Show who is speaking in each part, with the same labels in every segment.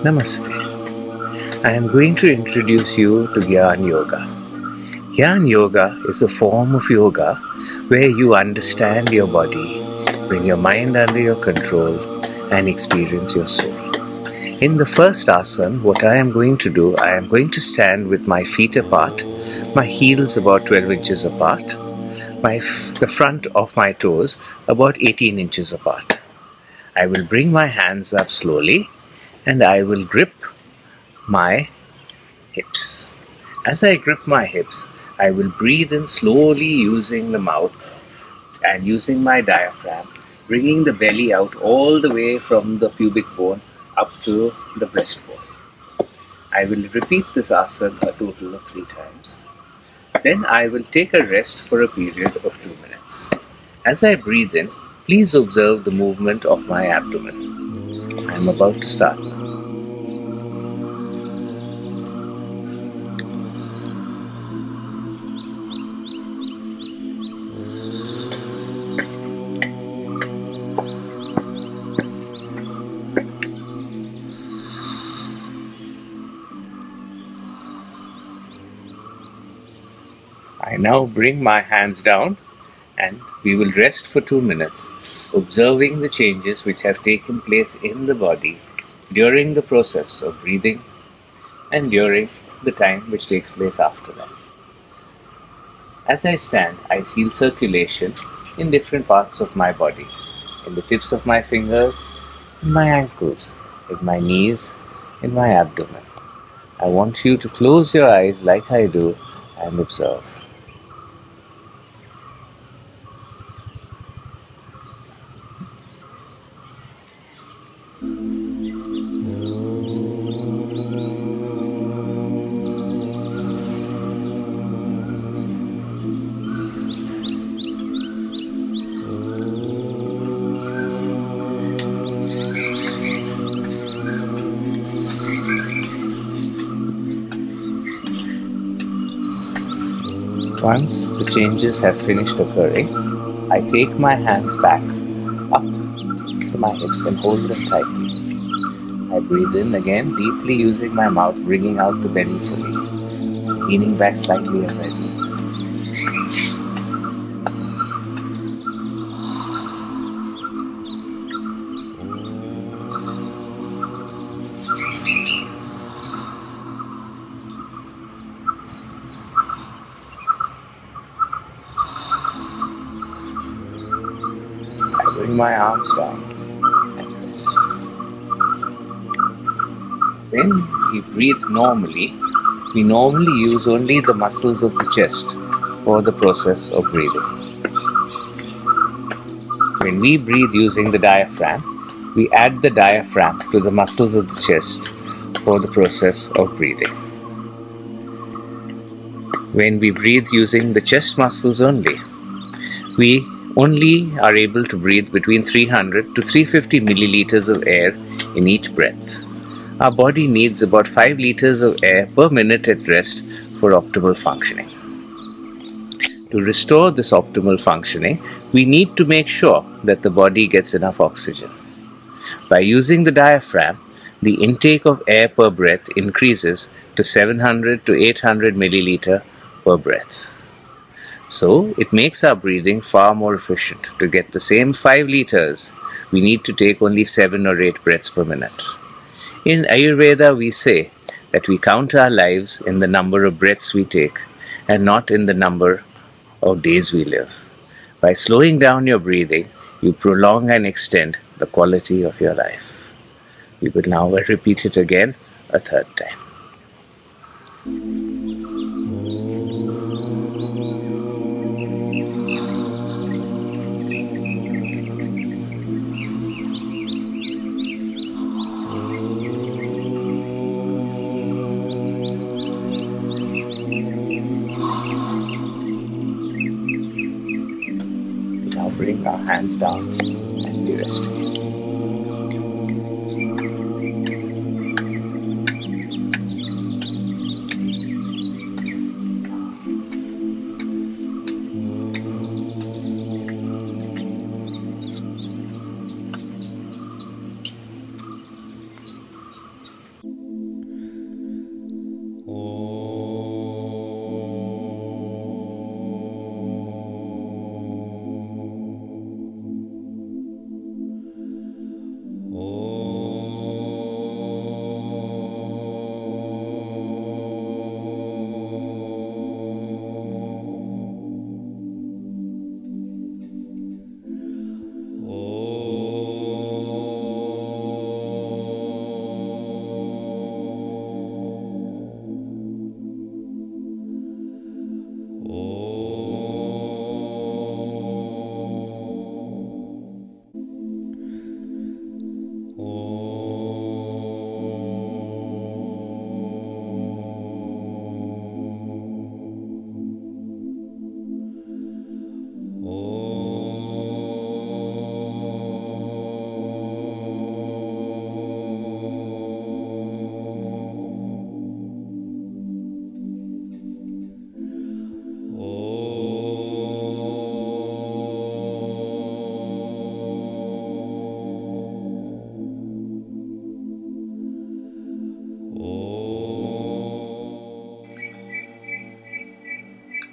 Speaker 1: Namaste. I am going to introduce you to Gyan Yoga. Gyan Yoga is a form of yoga where you understand your body, bring your mind under your control, and experience your soul. In the first asana, what I am going to do, I am going to stand with my feet apart, my heels about 12 inches apart, the front of my toes about 18 inches apart. I will bring my hands up slowly and I will grip my hips. As I grip my hips, I will breathe in slowly using the mouth and using my diaphragm, bringing the belly out all the way from the pubic bone up to the breastbone. I will repeat this asana a total of 3 times. Then I will take a rest for a period of 2 minutes. As I breathe in, please observe the movement of my abdomen. I am about to start now. I now bring my hands down and we will rest for 2 minutes, observing the changes which have taken place in the body during the process of breathing and during the time which takes place after that. As I stand, I feel circulation in different parts of my body, in the tips of my fingers, in my ankles, in my knees, in my abdomen. I want you to close your eyes like I do and observe. Once the changes have finished occurring, I take my hands back up to my hips and hold them tightly. I breathe in again deeply using my mouth, bringing out the belly fully, leaning back slightly as I breathe. Bring my arms down and rest. When we breathe normally, we normally use only the muscles of the chest for the process of breathing. When we breathe using the diaphragm, we add the diaphragm to the muscles of the chest for the process of breathing. When we breathe using the chest muscles only, we only are able to breathe between 300 to 350 milliliters of air in each breath. Our body needs about 5 liters of air per minute at rest for optimal functioning. To restore this optimal functioning, we need to make sure that the body gets enough oxygen. By using the diaphragm, the intake of air per breath increases to 700 to 800 milliliter per breath. So, it makes our breathing far more efficient. To get the same 5 liters, we need to take only 7 or 8 breaths per minute. In Ayurveda, we say that we count our lives in the number of breaths we take and not in the number of days we live. By slowing down your breathing, you prolong and extend the quality of your life. We will now repeat it again a third time. Now bring our hands down and be resting.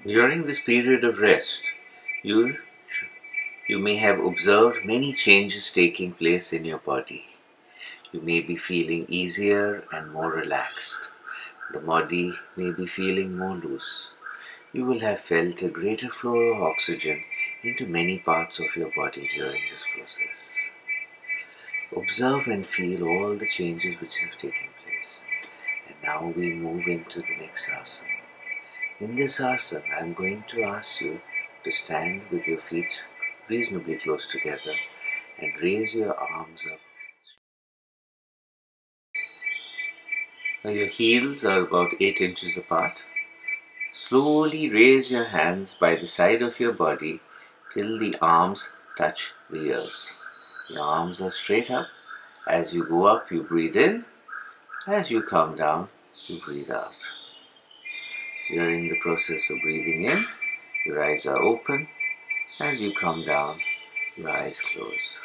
Speaker 1: During this period of rest, you may have observed many changes taking place in your body. You may be feeling easier and more relaxed. The body may be feeling more loose. You will have felt a greater flow of oxygen into many parts of your body during this process. Observe and feel all the changes which have taken place. And now we move into the next asana. In this asana, I am going to ask you to stand with your feet reasonably close together and raise your arms up. Now your heels are about 8 inches apart. Slowly raise your hands by the side of your body till the arms touch the ears. Your arms are straight up. As you go up, you breathe in. As you come down, you breathe out. During the process of breathing in, your eyes are open. As you come down, your eyes close.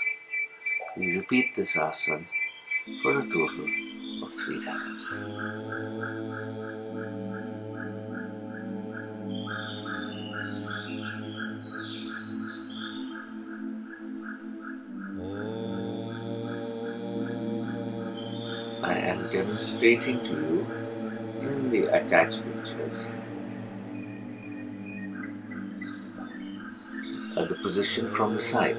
Speaker 1: We repeat this asana for a total of 3 times. I am demonstrating to you in the attached pictures the position from the side,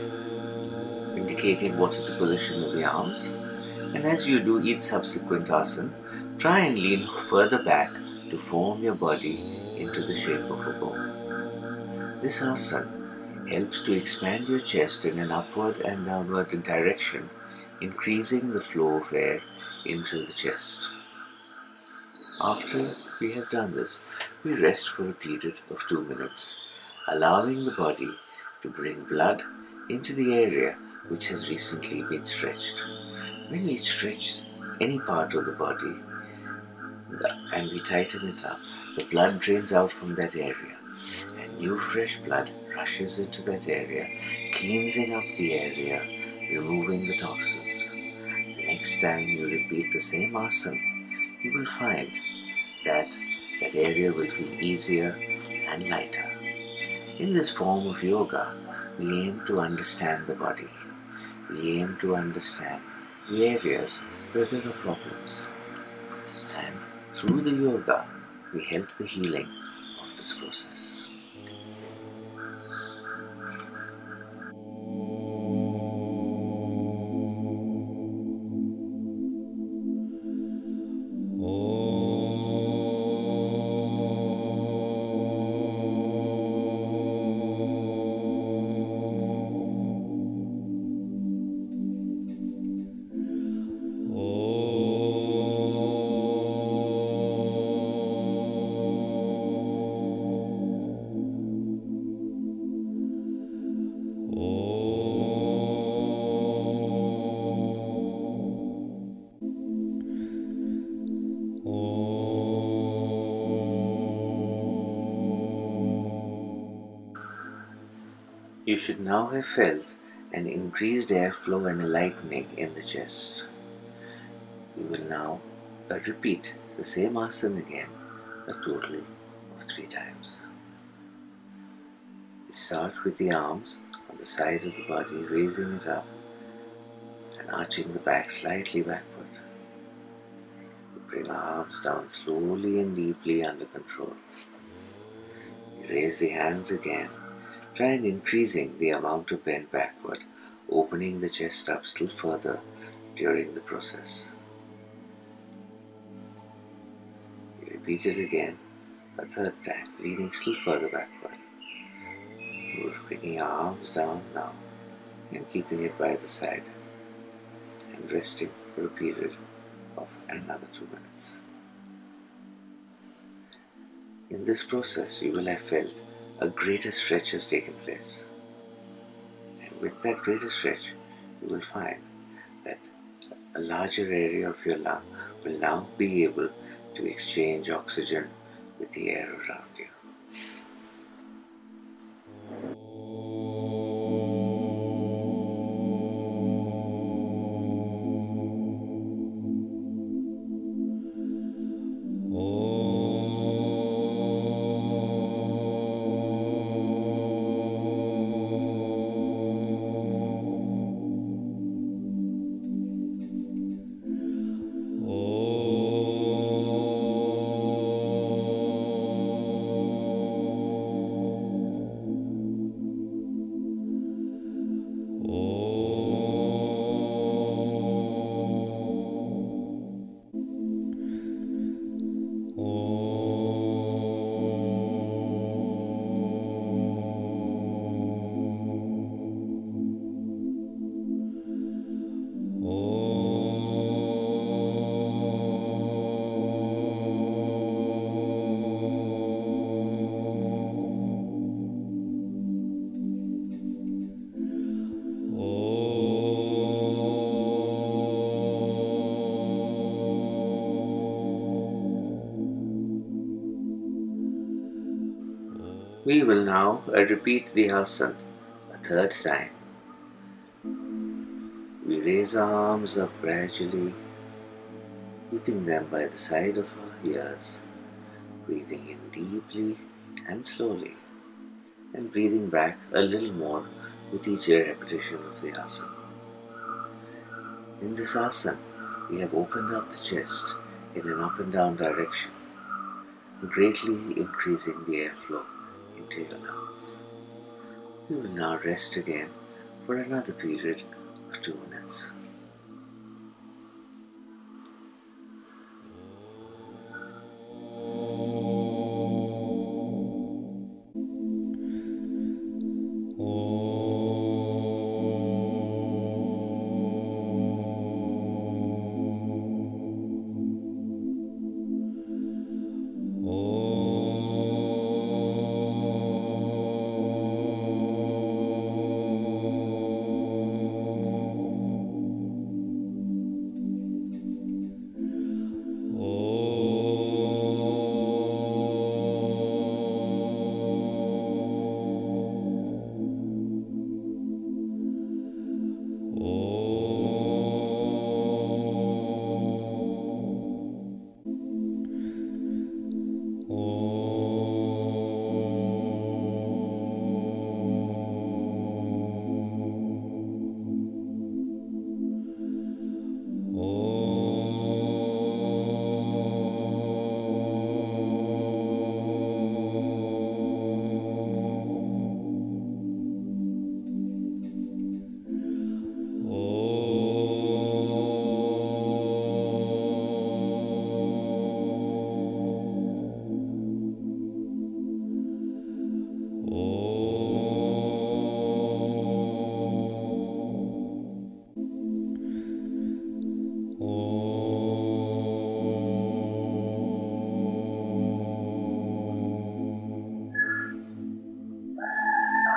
Speaker 1: indicating what is the position of the arms. And as you do each subsequent asana, try and lean further back to form your body into the shape of a bow. This asana helps to expand your chest in an upward and downward direction, increasing the flow of air into the chest. After we have done this, we rest for a period of 2 minutes, allowing the body to bring blood into the area which has recently been stretched. When we stretch any part of the body and we tighten it up, the blood drains out from that area and new fresh blood rushes into that area, cleansing up the area, removing the toxins. The next time you repeat the same asana, you will find that that area will feel easier and lighter. In this form of yoga, we aim to understand the body. We aim to understand the areas where there are problems. And through the yoga, we help the healing of this process. You should now have felt an increased airflow and a lightening in the chest. We will now repeat the same asana again, a total of 3 times. We start with the arms on the side of the body, raising it up and arching the back slightly backward. We bring our arms down slowly and deeply under control. We raise the hands again. Try and increasing the amount of bend backward, opening the chest up still further during the process. We repeat it again, a third time, leaning still further backward. We're bringing our arms down now and keeping it by the side and resting for a period of another 2 minutes. In this process, you will have felt a greater stretch has taken place. And with that greater stretch, you will find that a larger area of your lung will now be able to exchange oxygen with the air around you. We will now repeat the asana a third time. We raise our arms up gradually, keeping them by the side of our ears, breathing in deeply and slowly, and breathing back a little more with each repetition of the asana. In this asana, we have opened up the chest in an up and down direction, greatly increasing the airflow into your lungs. We will now rest again for another period of 2 minutes.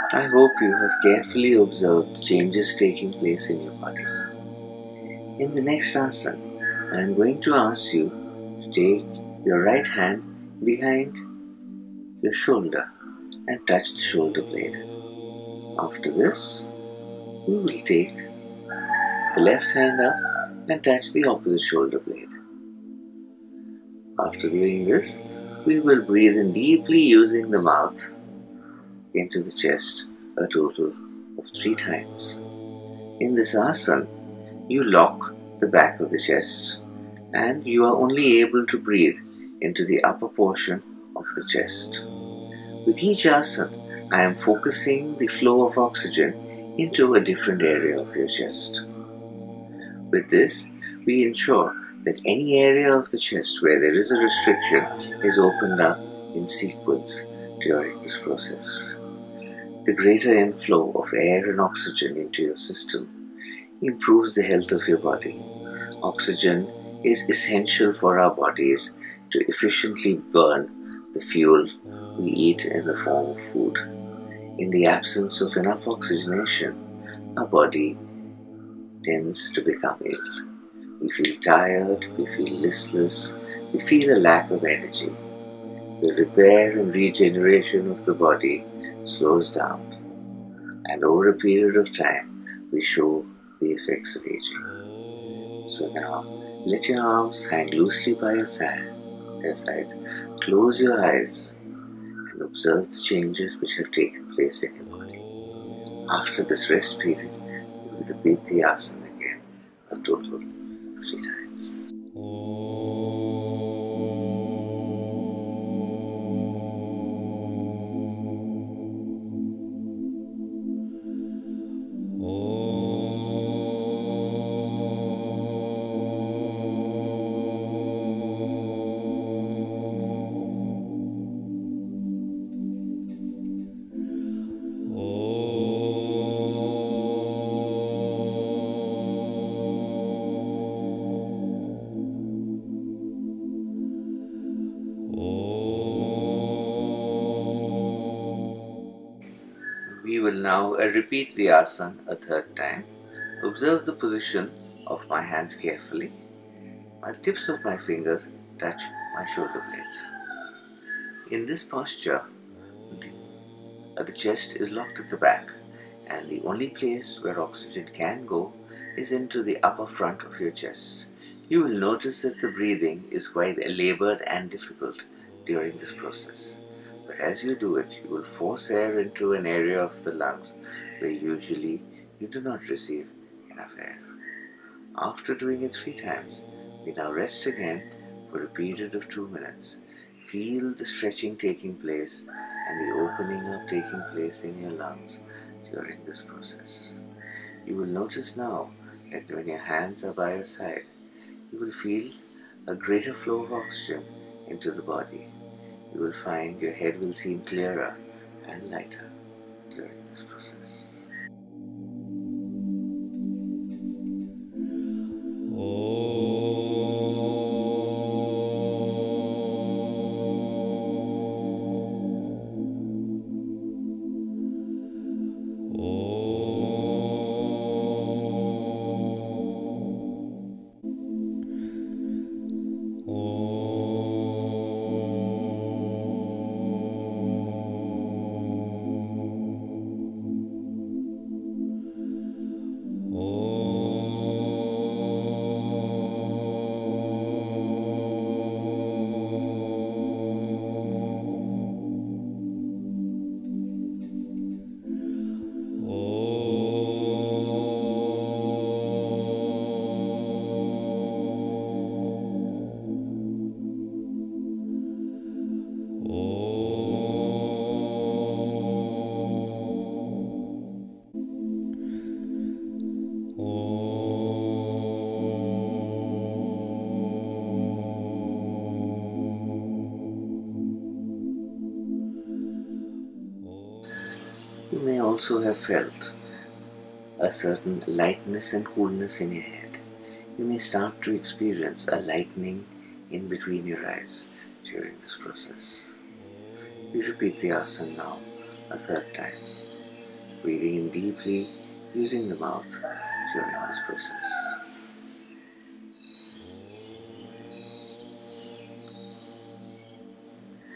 Speaker 1: I hope you have carefully observed the changes taking place in your body. In the next asana, I am going to ask you to take your right hand behind your shoulder and touch the shoulder blade. After this, we will take the left hand up and touch the opposite shoulder blade. After doing this, we will breathe in deeply using the mouth into the chest a total of 3 times. In this asana, you lock the back of the chest and you are only able to breathe into the upper portion of the chest. With each asana, I am focusing the flow of oxygen into a different area of your chest. With this, we ensure that any area of the chest where there is a restriction is opened up in sequence during this process. The greater inflow of air and oxygen into your system improves the health of your body. Oxygen is essential for our bodies to efficiently burn the fuel we eat in the form of food. In the absence of enough oxygenation, our body tends to become ill. We feel tired, we feel listless, we feel a lack of energy. The repair and regeneration of the body slows down, and over a period of time, we show the effects of aging. So now, let your arms hang loosely by your sides, close your eyes, and observe the changes which have taken place in your body. After this rest period, you will repeat the asana again, a total of 3 times. We will now repeat the asana a 3rd time. Observe the position of my hands carefully. The tips of my fingers touch my shoulder blades. In this posture, the chest is locked at the back, and the only place where oxygen can go is into the upper front of your chest. You will notice that the breathing is quite labored and difficult during this process. But as you do it, you will force air into an area of the lungs where usually you do not receive enough air. After doing it 3 times, we now rest again for a period of 2 minutes. Feel the stretching taking place and the opening up taking place in your lungs during this process. You will notice now that when your hands are by your side, you will feel a greater flow of oxygen into the body. You will find your head will seem clearer and lighter during this process. You may also have felt a certain lightness and coolness in your head. You may start to experience a lightening in between your eyes during this process. We repeat the asana now a 3rd time. breathing in deeply using the mouth during this process.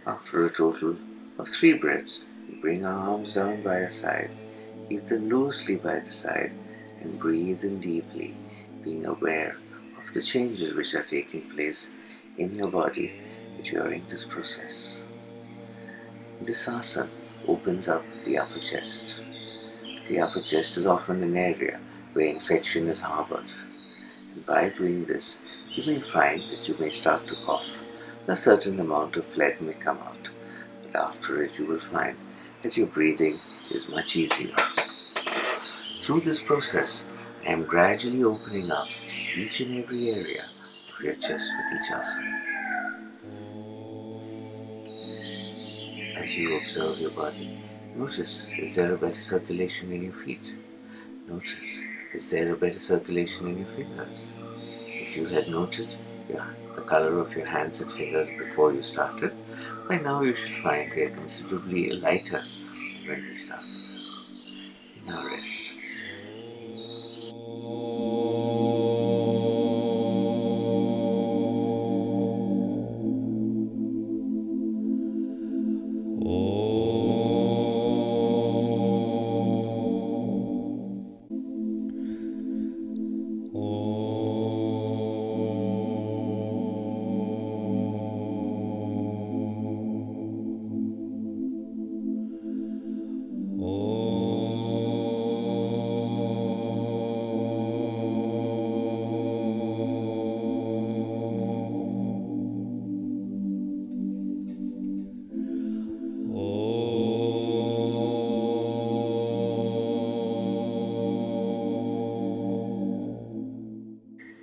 Speaker 1: After a total of 3 breaths, we bring our arms down by our side, keep them loosely by the side, and breathe in deeply, being aware of the changes which are taking place in your body during this process. This asana opens up the upper chest. The upper chest is often an area where infection is harbored. And by doing this, you may find that you may start to cough. A certain amount of phlegm may come out, but after it you will find that your breathing is much easier. Through this process, I am gradually opening up each and every area of your chest with each asana. As you observe your body, notice, is there a better circulation in your feet? Notice, is there a better circulation in your fingers? If you had noted the color of your hands and fingers before you started, by now you should find they are considerably lighter than when we started. Now rest.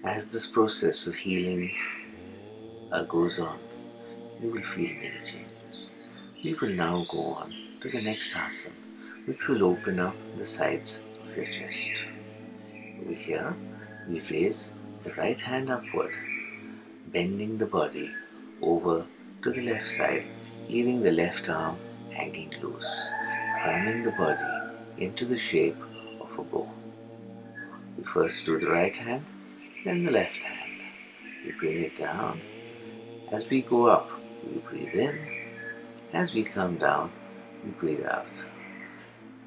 Speaker 1: As this process of healing goes on, you will feel many changes. We will now go on to the next asana, which will open up the sides of your chest. Over here, we raise the right hand upward, bending the body over to the left side, leaving the left arm hanging loose, forming the body into the shape of a bow. We first do the right hand, then the left hand. We bring it down. As we go up, we breathe in. As we come down, we breathe out.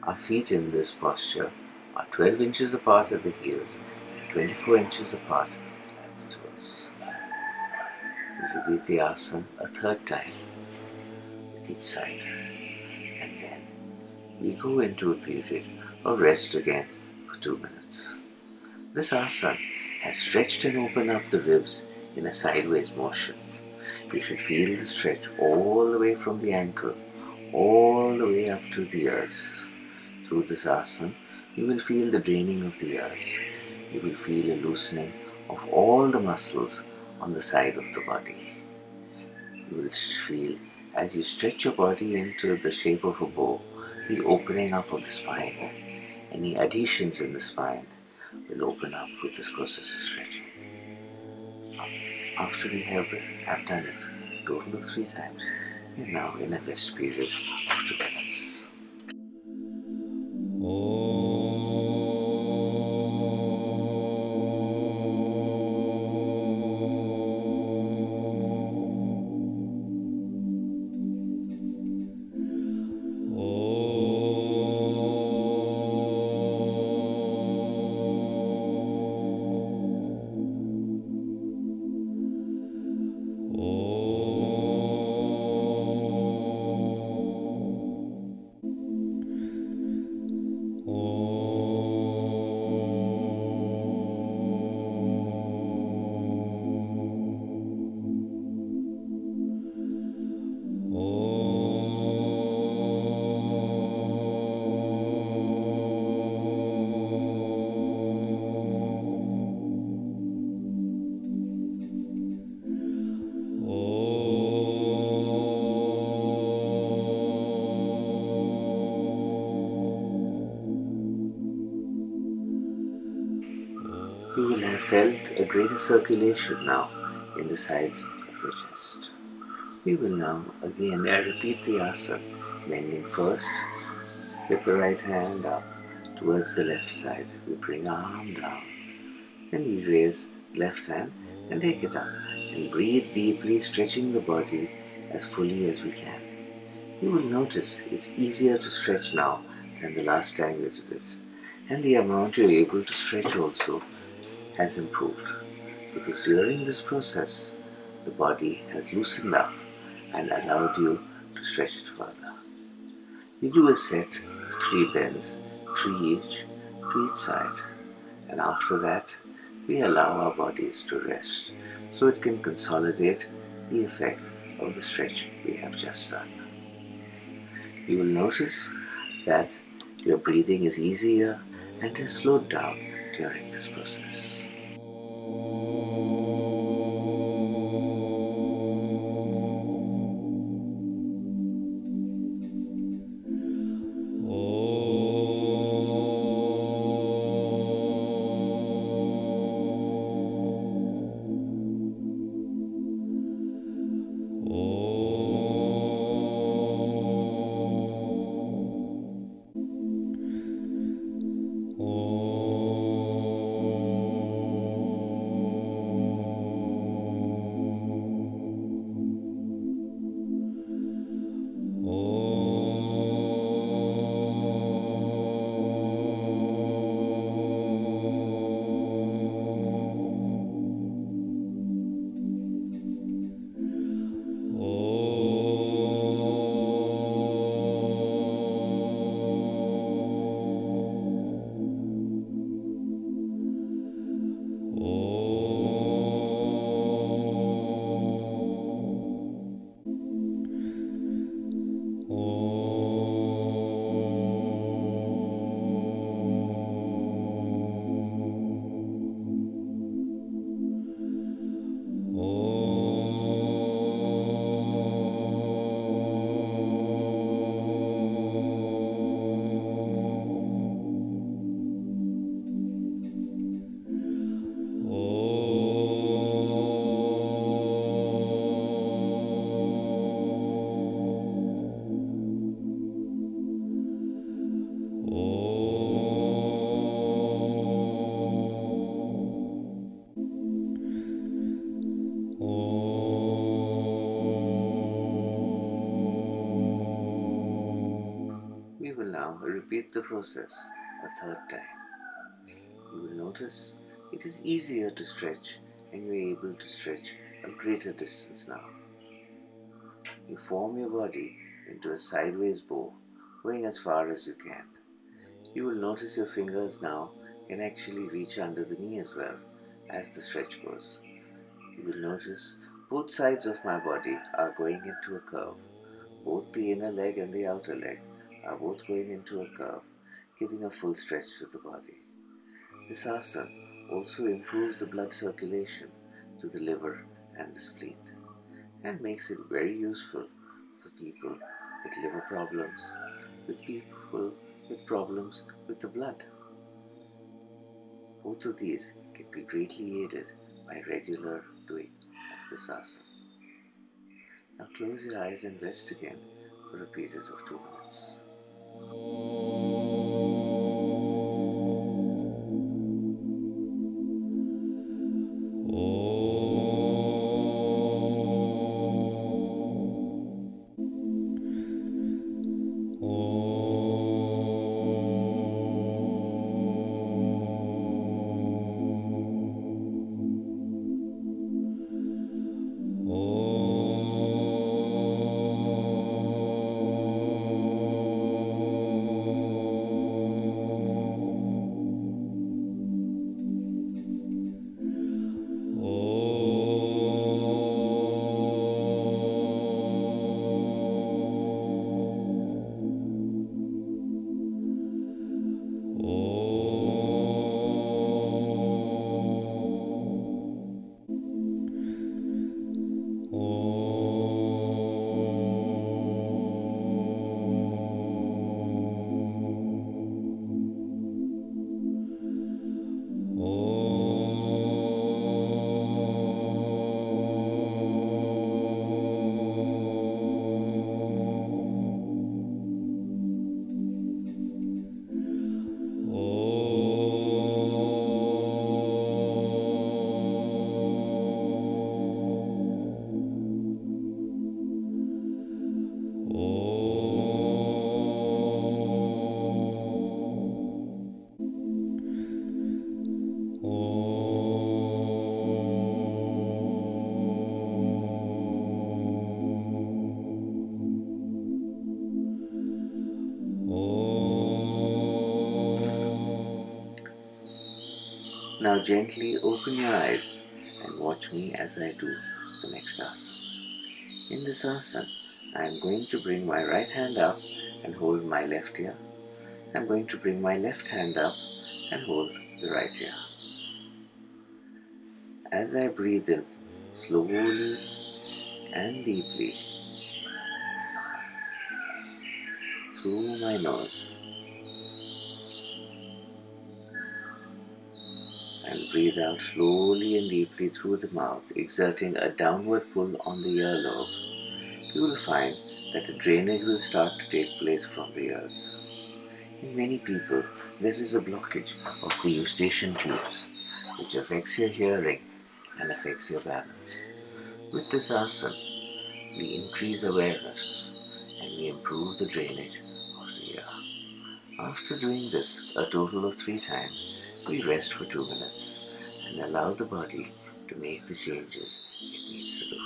Speaker 1: Our feet in this posture are 12 inches apart at the heels and 24 inches apart at the toes. We repeat the asana a third time with each side. And then we go into a period of rest again for 2 minutes. This asana has stretched and opened up the ribs in a sideways motion. You should feel the stretch all the way from the ankle, all the way up to the ears. Through this asana, you will feel the draining of the ears. You will feel a loosening of all the muscles on the side of the body. You will feel, as you stretch your body into the shape of a bow, the opening up of the spine. Any adhesions in the spine will open up with this process of stretching. After we have done it a total of 3 times, we are now in a rest period of 2 minutes. You will have felt a greater circulation now in the sides of your chest. We will now again repeat the asana, bending first With the right hand up towards the left side, we bring our arm down. Then we raise the left hand and take it up. And breathe deeply, stretching the body as fully as we can. You will notice it's easier to stretch now than the last time you did it. And the amount you're able to stretch also has improved. Because during this process, the body has loosened up and allowed you to stretch it further. We do a set of 3 bends, 3 each to each side. And after that, we allow our bodies to rest so it can consolidate the effect of the stretching we have just done. You will notice that your breathing is easier and has slowed down during this process. We will now repeat the process a third time. You will notice it is easier to stretch and you are able to stretch a greater distance now. You form your body into a sideways bow, going as far as you can. You will notice your fingers now can actually reach under the knee as well as the stretch goes. You will notice both sides of my body are going into a curve. Both the inner leg and the outer leg are both going into a curve, giving a full stretch to the body. This asana also improves the blood circulation to the liver and the spleen and makes it very useful for people with liver problems, with people with problems with the blood. Both of these can be greatly aided by regular doing of this asana. Now close your eyes and rest again for a period of 2 minutes. Now gently open your eyes and watch me as I do the next asana. In this asana, I am going to bring my right hand up and hold my left ear. I am going to bring my left hand up and hold the right ear. As I breathe in, slowly and deeply through my nose, and breathe out slowly and deeply through the mouth, exerting a downward pull on the earlobe, you will find that a drainage will start to take place from the ears. In many people, there is a blockage of the eustachian tubes, which affects your hearing and affects your balance. With this asana, we increase awareness and we improve the drainage of the ear. After doing this a total of 3 times, we rest for 2 minutes and allow the body to make the changes it needs to do.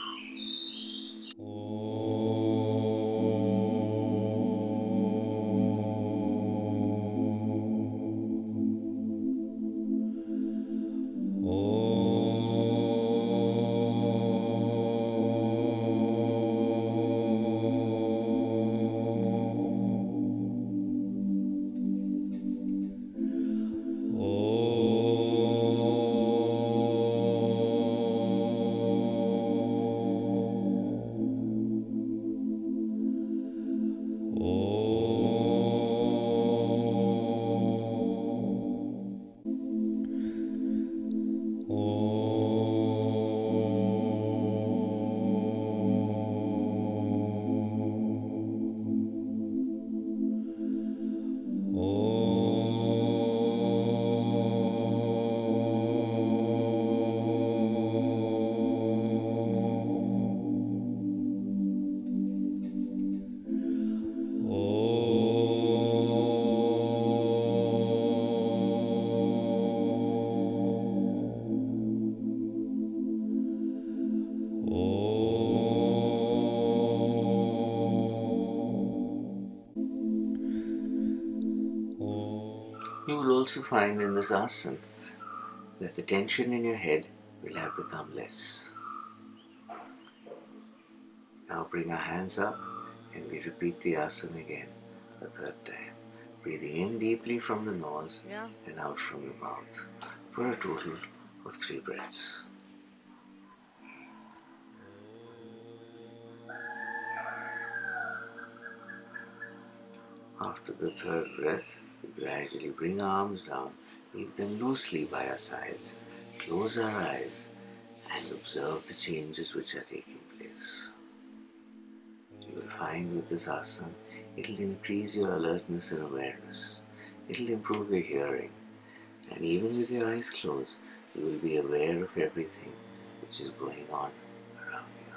Speaker 1: You will also find in this asana that the tension in your head will have become less. Now bring our hands up and we repeat the asana again a 3rd time. Breathing in deeply from the nose and out from the mouth for a total of 3 breaths. After the 3rd breath, we gradually bring our arms down, keep them loosely by our sides, close our eyes and observe the changes which are taking place. You will find with this asana, it will increase your alertness and awareness. It will improve your hearing. And even with your eyes closed, you will be aware of everything which is going on around you.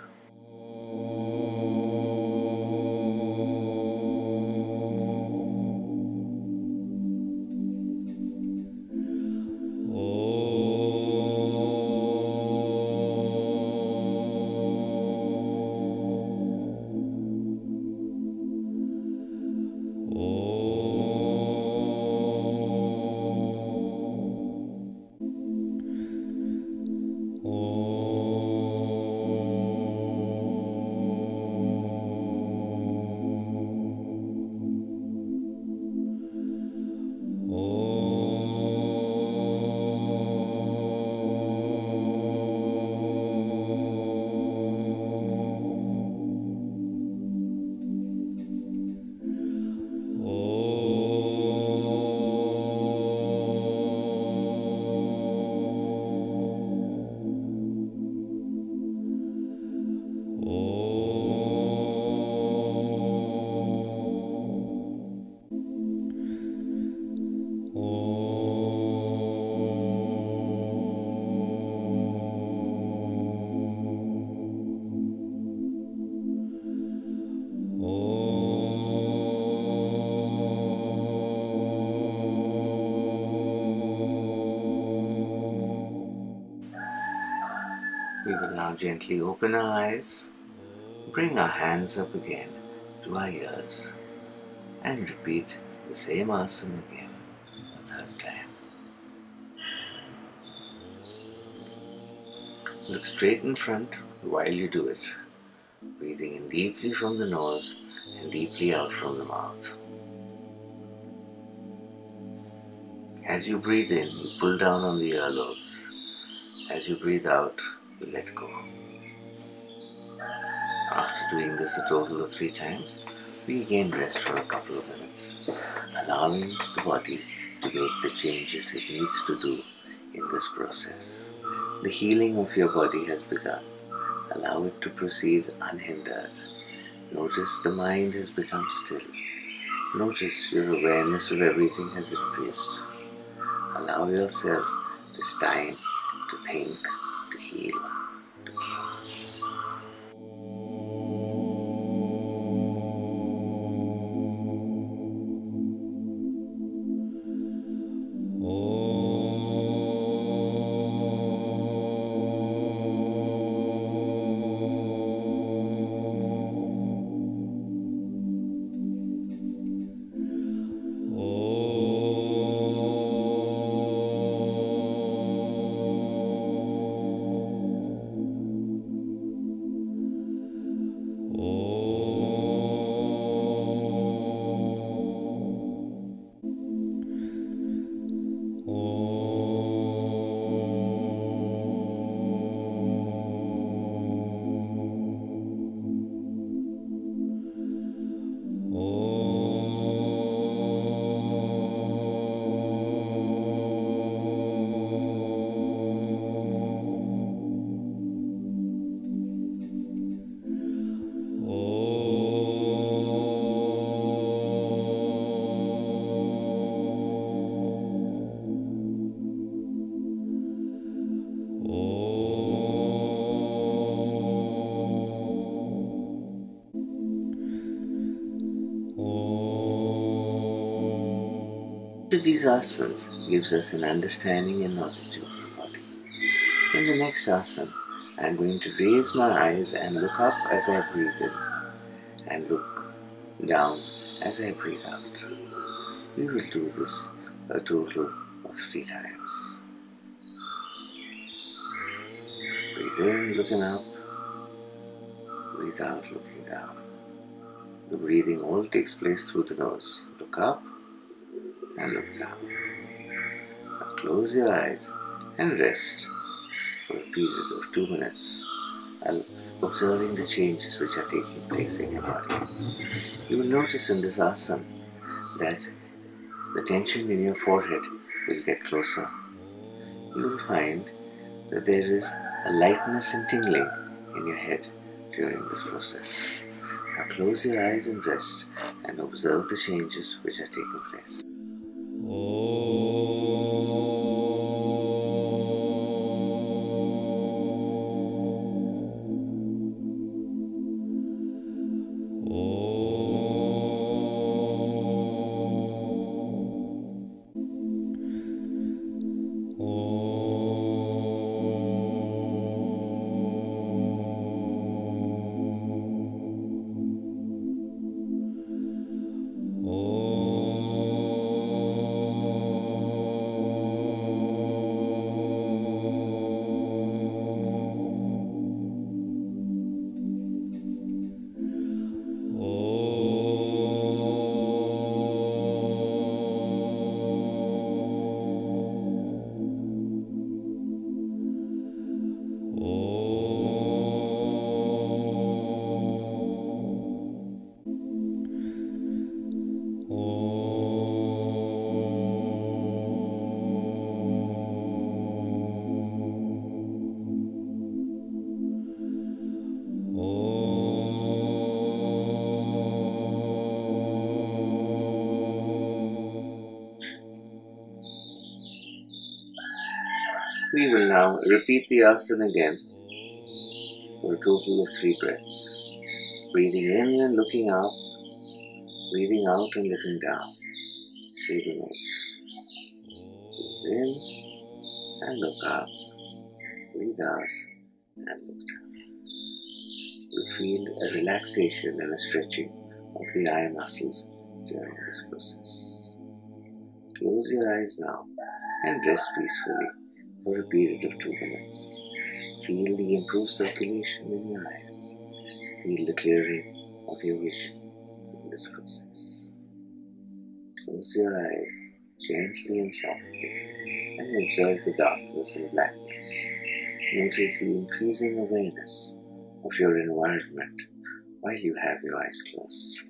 Speaker 1: We will now gently open our eyes, bring our hands up again to our ears and repeat the same asana again a 3rd time. Look straight in front while you do it, breathing in deeply from the nose and deeply out from the mouth. As you breathe in, you pull down on the earlobes. As you breathe out, you let go. After doing this a total of 3 times, we again rest for a couple of minutes, allowing the body to make the changes it needs to do in this process. The healing of your body has begun. Allow it to proceed unhindered. Notice the mind has become still. Notice your awareness of everything has increased. Allow yourself this time to think, to heal, to These asanas gives us an understanding and knowledge of the body. In the next asana, I am going to raise my eyes and look up as I breathe in and look down as I breathe out. We will do this a total of 3 times. Breathe in, looking up. Breathe out, looking down. The breathing all takes place through the nose. Look up and look down. Now close your eyes and rest for a period of 2 minutes, observing the changes which are taking place in your body. You will notice in this asana that the tension in your forehead will get closer. You will find that there is a lightness and tingling in your head during this process. Now close your eyes and rest and observe the changes which are taking place. We will now repeat the asana again for a total of 3 breaths. Breathing in and looking up, breathing out and looking down through the nose. Breathe in and look up, breathe out and look down. You'll feel a relaxation and a stretching of the eye muscles during this process. Close your eyes now and rest peacefully for a period of 2 minutes, Feel the improved circulation in your eyes. Feel the clearing of your vision in this process. Close your eyes gently and softly and observe the darkness and blackness. Notice the increasing awareness of your environment while you have your eyes closed.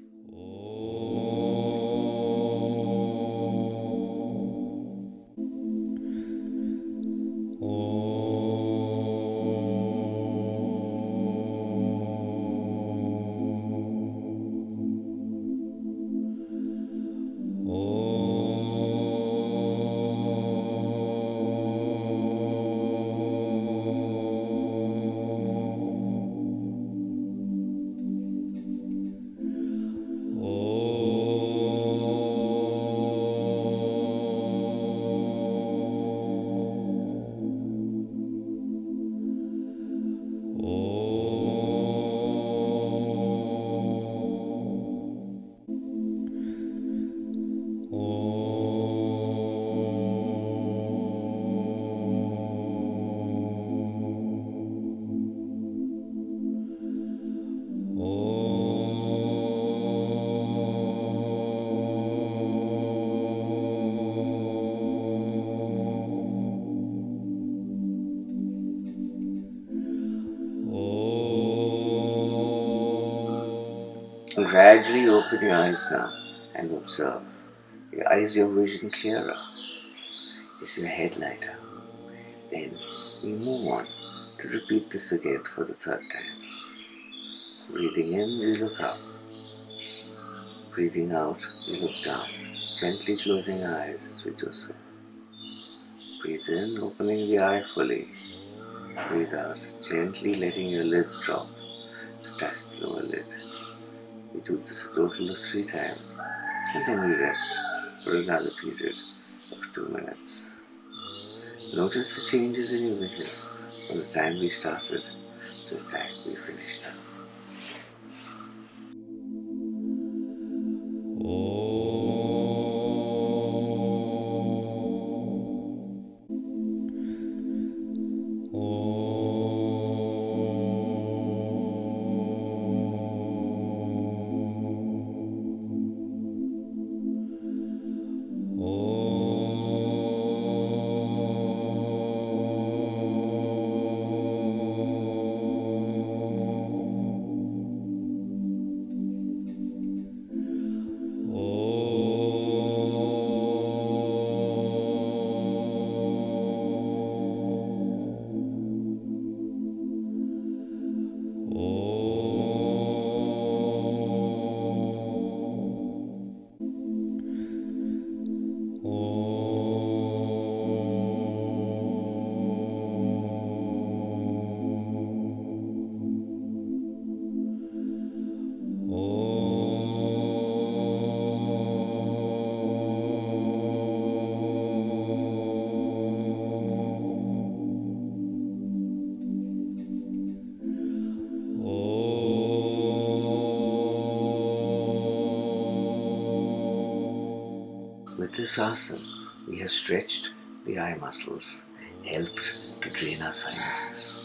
Speaker 1: Gradually open your eyes now and observe. Is your vision clearer? Is your head lighter? Then we move on to repeat this again for the third time. Breathing in, we look up. Breathing out, we look down, gently closing our eyes as we do so. Breathe in, opening the eye fully. Breathe out, gently letting your lids drop to touch the lower lid. We do this a total of 3 times, and then we rest for another period of 2 minutes. Notice the changes in your vision from the time we started to the time we finished now. With this asana, we have stretched the eye muscles, helped to drain our sinuses.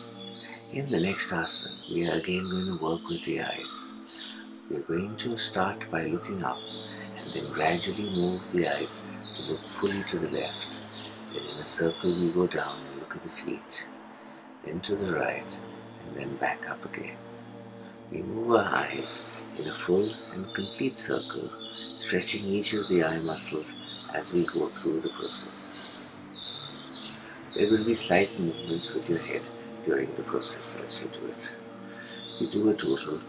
Speaker 1: In the next asana, we are again going to work with the eyes. We are going to start by looking up and then gradually move the eyes to look fully to the left. Then in a circle we go down and look at the feet, then to the right and then back up again. We move our eyes in a full and complete circle, stretching each of the eye muscles as we go through the process. There will be slight movements with your head during the process as you do it. We do a total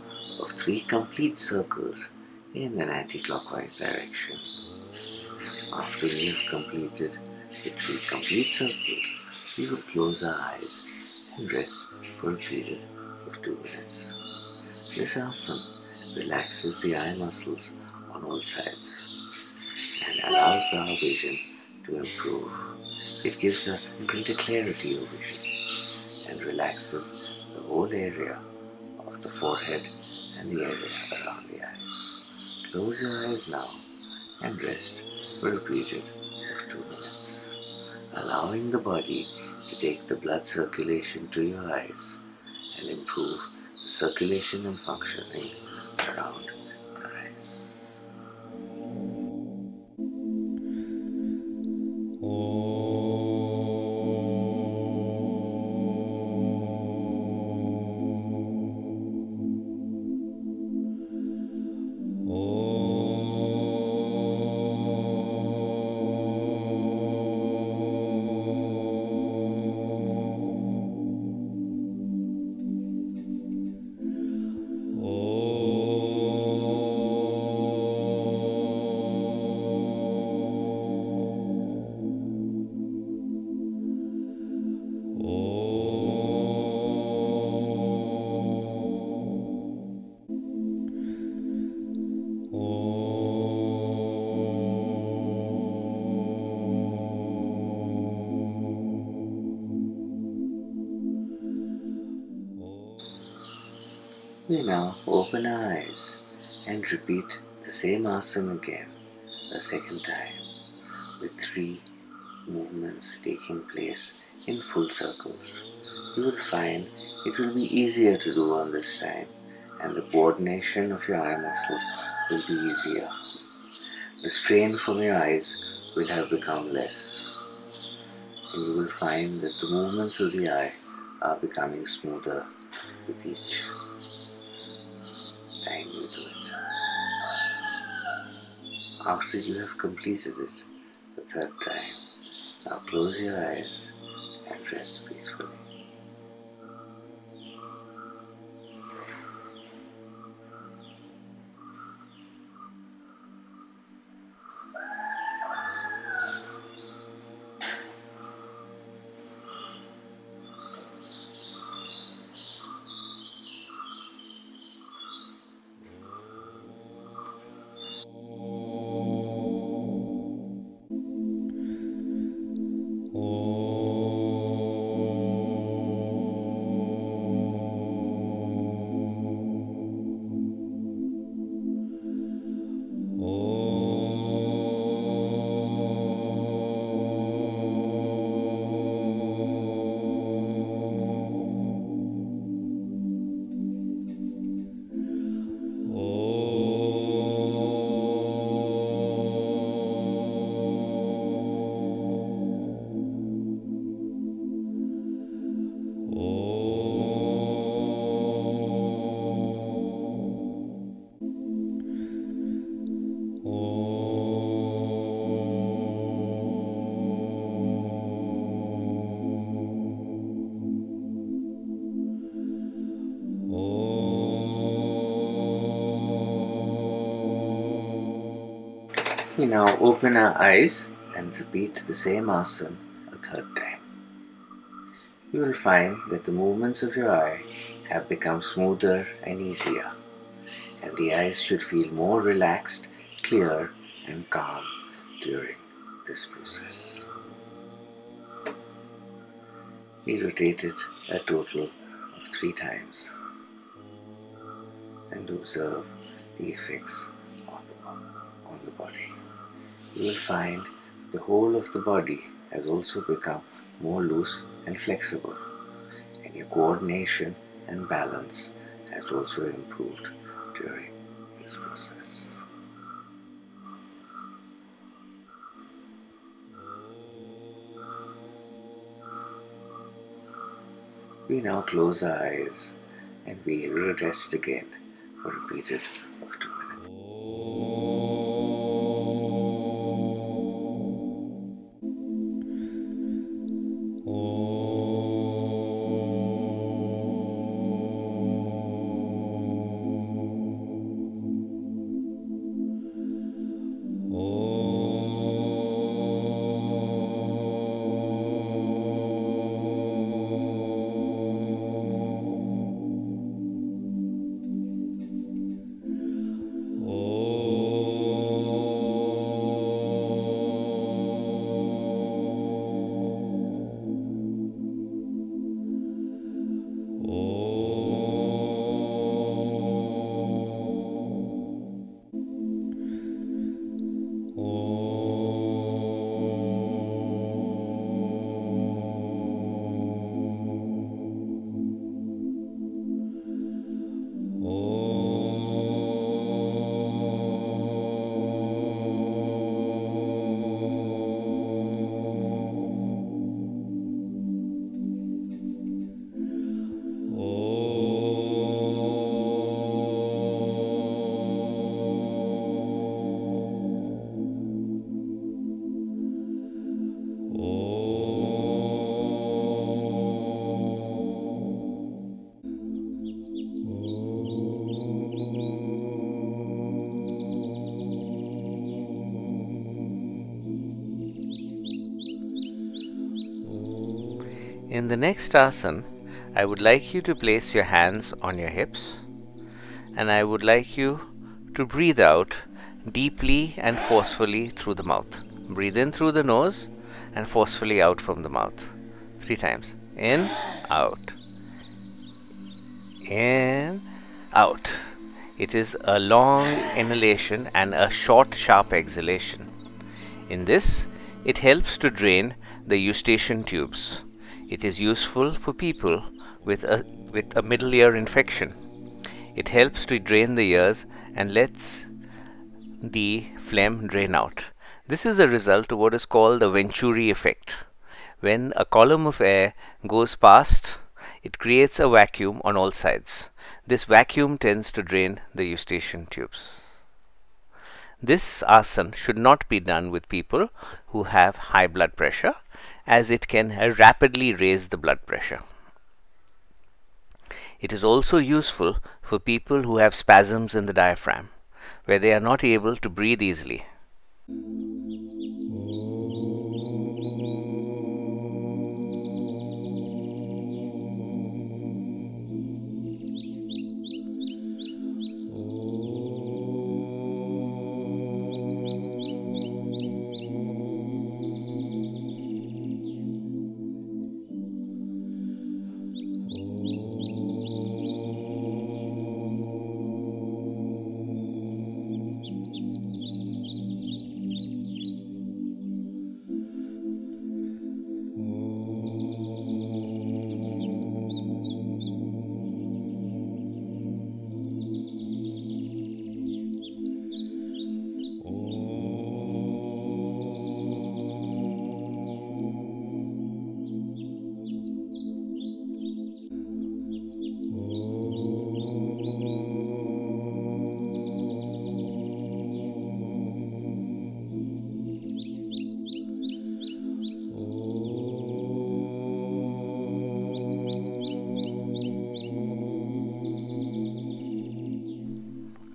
Speaker 1: of 3 complete circles in an anti-clockwise direction. After we have completed the 3 complete circles, we will close our eyes and rest for a period of 2 minutes. This asana relaxes the eye muscles on all sides and allows our vision to improve. It gives us greater clarity of vision and relaxes the whole area of the forehead and the area around the eyes. Close your eyes now and rest for a period of 2 minutes, allowing the body to take the blood circulation to your eyes and improve the circulation and functioning around your eyes. We now open our eyes and repeat the same asana again a second time, with 3 movements taking place in full circles. You will find it will be easier to do on this time, and the coordination of your eye muscles will be easier. The strain from your eyes will have become less, and you will find that the movements of the eye are becoming smoother with each time you do it. After you have completed it the 3rd time, now close your eyes and rest peacefully. We now open our eyes and repeat the same asana a 3rd time. You will find that the movements of your eye have become smoother and easier, and the eyes should feel more relaxed, clear, and calm during this process. We rotate it a total of 3 times and observe the effects on the body. You will find the whole of the body has also become more loose and flexible, and your coordination and balance has also improved during this process. We now close our eyes and we will rest again for a period of 2 minutes. In the next asana, I would like you to place your hands on your hips, and I would like you to breathe out deeply and forcefully through the mouth. Breathe in through the nose and forcefully out from the mouth. 3 times. In, out. In, out. It is a long inhalation and a short, sharp exhalation. In this, it helps to drain the eustachian tubes. It is useful for people with a middle ear infection. It helps to drain the ears and lets the phlegm drain out. This is a result of what is called the Venturi effect. When a column of air goes past, it creates a vacuum on all sides. This vacuum tends to drain the eustachian tubes. This asana should not be done with people who have high blood pressure, as it can rapidly raise the blood pressure. It is also useful for people who have spasms in the diaphragm, where they are not able to breathe easily.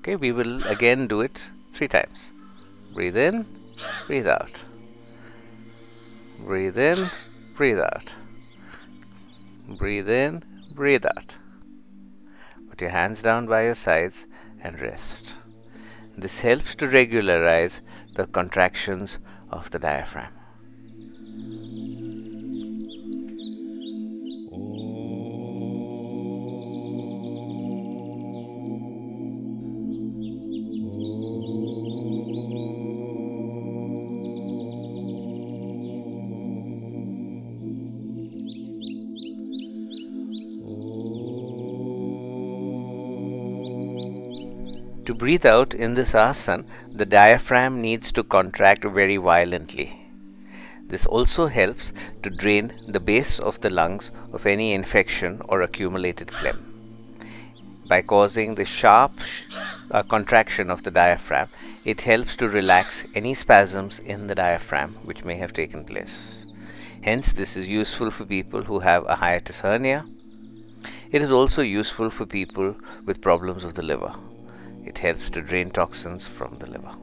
Speaker 1: Okay, we will again do it 3 times. Breathe in, breathe out. Breathe in, breathe out. Breathe in, breathe out. Put your hands down by your sides and rest. This helps to regularize the contractions of the diaphragm. To breathe out in this asana, the diaphragm needs to contract very violently. This also helps to drain the base of the lungs of any infection or accumulated phlegm. By causing the sharp contraction of the diaphragm, it helps to relax any spasms in the diaphragm which may have taken place. Hence, this is useful for people who have a hiatus hernia. It is also useful for people with problems of the liver. It helps to drain toxins from the liver.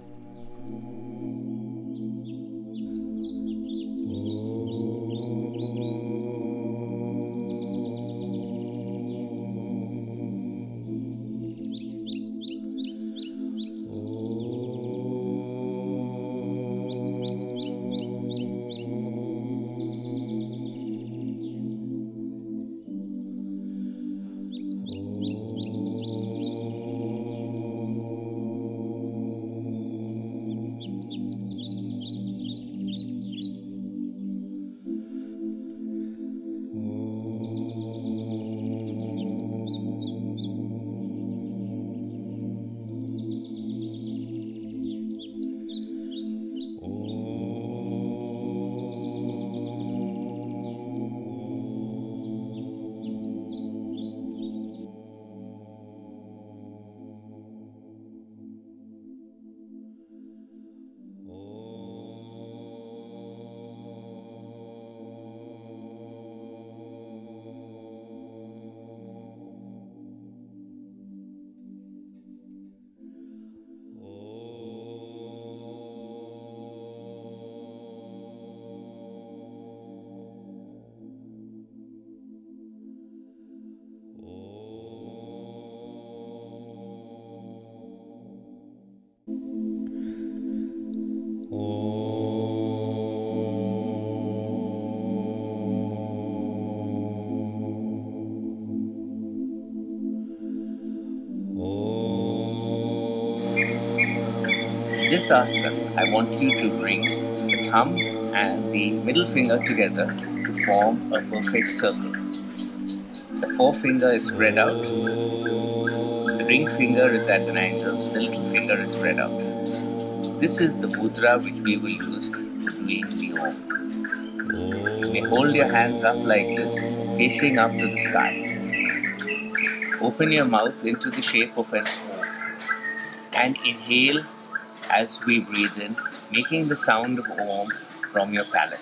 Speaker 1: This asana, I want you to bring the thumb and the middle finger together to form a perfect circle. The forefinger is spread out, the ring finger is at an angle, the little finger is spread out. This is the mudra which we will use for doing the Om. You may hold your hands up like this, facing up to the sky. Open your mouth into the shape of an Om and inhale as we breathe in, making the sound of Om from your palate.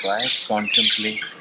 Speaker 1: Quiet contemplation.